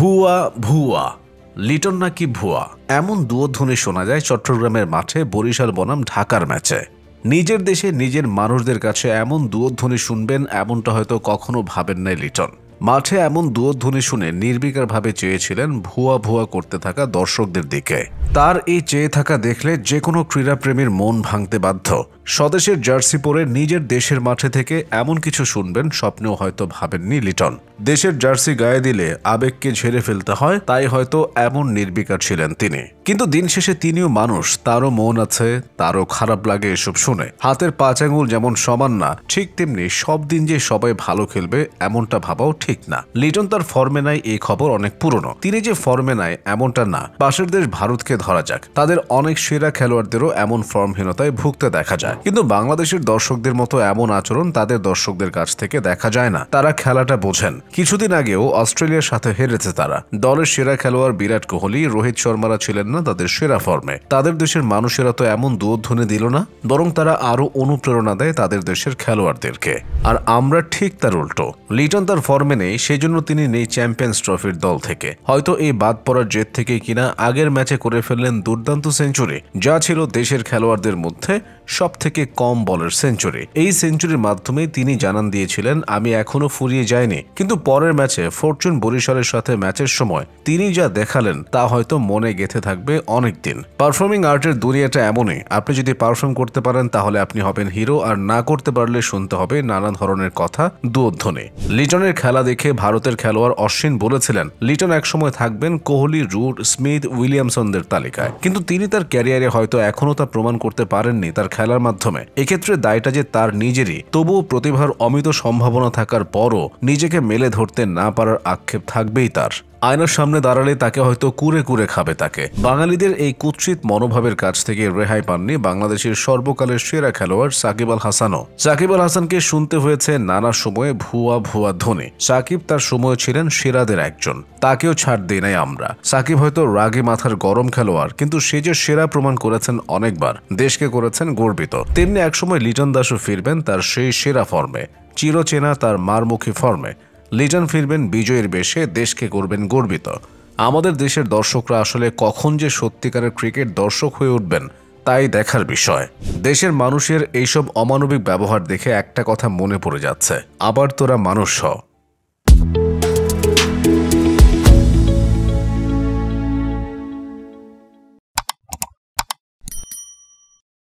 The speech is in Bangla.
ভুয়া ভুয়া লিটন নাকি ভুয়া এমন দুয়োধ্বনি শোনা যায় চট্টগ্রামের মাঠে বরিশাল বনাম ঢাকার ম্যাচে। নিজের দেশে নিজের মানুষদের কাছে এমন দুয়োধ্বনি শুনবেন এমনটা হয়তো কখনো ভাবেন নাই লিটন। মাঠে এমন দুয়োধ্বনি শুনে নির্বিকারভাবে চেয়েছিলেন ভুয়া ভুয়া করতে থাকা দর্শকদের দিকে। তার এই চেয়ে থাকা দেখলে যে কোনো ক্রীড়াপ্রেমীর মন ভাঙতে বাধ্য। স্বদেশের জার্সি পরে নিজের দেশের মাঠে থেকে এমন কিছু শুনবেন স্বপ্নেও হয়তো ভাবেননি লিটন। দেশের জার্সি গায়ে দিলে আবেগকে ঝেড়ে ফেলতে হয়, তাই হয়তো এমন নির্বিকার ছিলেন তিনি। কিন্তু দিন শেষে তিনিও মানুষ, তারও মন আছে, তারও খারাপ লাগে এসব শুনে। হাতের 5 আঙুল যেমন সমান না, ঠিক তেমনি সব দিন যে সবাই ভালো খেলবে এমনটা ভাবাও ঠিক না। লিটন তার ফর্মে নাই এই খবর অনেক পুরনো। তিনি যে ফর্মে নাই এমনটা না। পাশের দেশ ভারতকে ধরা যাক, তাদের অনেক সেরা খেলোয়াড়দেরও এমন ফর্মহীনতায় ভুগতে দেখা যায়। কিন্তু বাংলাদেশের দর্শকদের মতো এমন আচরণ তাদের দর্শকদের কাছ থেকে দেখা যায় না। তারা খেলাটা বোঝেন। কিছুদিন আগেও অস্ট্রেলিয়ার সাথে হেরেছে তারা। দলের সেরা খেলোয়াড় বিরাট কোহলি, রোহিত শর্মারা ছিলেন না তাদের সেরা ফর্মে। তাদের দেশের মানুষেরা তো এমন দুয়োধ্বনি দিল না, বরং তারা আরো অনুপ্রেরণা দেয় তাদের দেশের খেলোয়াড়দেরকে। আর আমরা ঠিক তার উল্টো। লিটন তার ফর্মে নেই, সেজন্য তিনি নেই চ্যাম্পিয়ন্স ট্রফির দল থেকে। হয়তো এই বাদ পড়ার জেদ থেকে কিনা আগের ম্যাচে করে ফেললেন দুর্দান্ত সেঞ্চুরি, যা ছিল দেশের খেলোয়াড়দের মধ্যে সবথেকে কম বলের সেঞ্চুরি। এই সেঞ্চুরির মাধ্যমে তিনি জানান দিয়েছিলেন, আমি এখনো ফুরিয়ে যাইনি। কিন্তু পরের ম্যাচে ফরচুন বরিশালের সাথে ম্যাচের সময় তিনি যা দেখালেন তা হয়তো মনে গেঁথে থাকবে অনেকদিন। পারফর্মিং আর্টের দুনিয়াটা এমনই, আপনি যদি পারফর্ম করতে পারেন তাহলে আপনি হবেন হিরো, আর না করতে পারলে শুনতে হবে নানা ধরনের কথা, দুয়োধ্বনি। লিটনের খেলা দেখে ভারতের খেলোয়াড় অশ্বিন বলেছিলেন লিটন একসময় থাকবেন কোহলি, রুট, স্মিথ, উইলিয়ামসনদের তালিকায়। কিন্তু তিনি তার ক্যারিয়ারে হয়তো এখনো তা প্রমাণ করতে পারেননি তার খেলার মাধ্যমে। এক্ষেত্রে দায়টা যে তার নিজেরই। তবুও প্রতিভার অমিত সম্ভাবনা থাকার পরও নিজেকে মেলে ধরতে না পারার আক্ষেপ থাকবেই তার। আয়নার সামনে দাঁড়ালে তাকে হয়তো কুরে কুরে খাবে তাকে। বাঙালিদের এই কুৎসিত মনোভাবের কাছ থেকে রেহাই পাননি বাংলাদেশের সর্বকালের সেরা খেলোয়াড় সাকিব আল হাসানও। সাকিব আল হাসানকে শুনতে হয়েছে নানা সময়ে ভুয়া ভুয়া ধ্বনি। সাকিব তার সময় ছিলেন সেরাদের একজন, তাকেও ছাড় দেই নাই আমরা। সাকিব হয়তো রাগে মাথার গরম খেলোয়াড়, কিন্তু সে যে সেরা প্রমাণ করেছেন অনেকবার, দেশকে করেছেন গর্বিত। তেমনি একসময় লিটন দাসও ফিরবেন তার সেই সেরা ফর্মে, চিরচেনা তার মারমুখী ফর্মে। লিটন ফিরবেন বিজয়ের বেশে, দেশকে করবেন গর্বিত। আমাদের দেশের দর্শকরা আসলে কখন যে সত্যিকারের ক্রিকেট দর্শক হয়ে উঠবেন তাই দেখার বিষয়। দেশের মানুষের এইসব অমানবিক ব্যবহার দেখে একটা কথা মনে পড়ে যাচ্ছে, আবার তোরা মানুষ হ।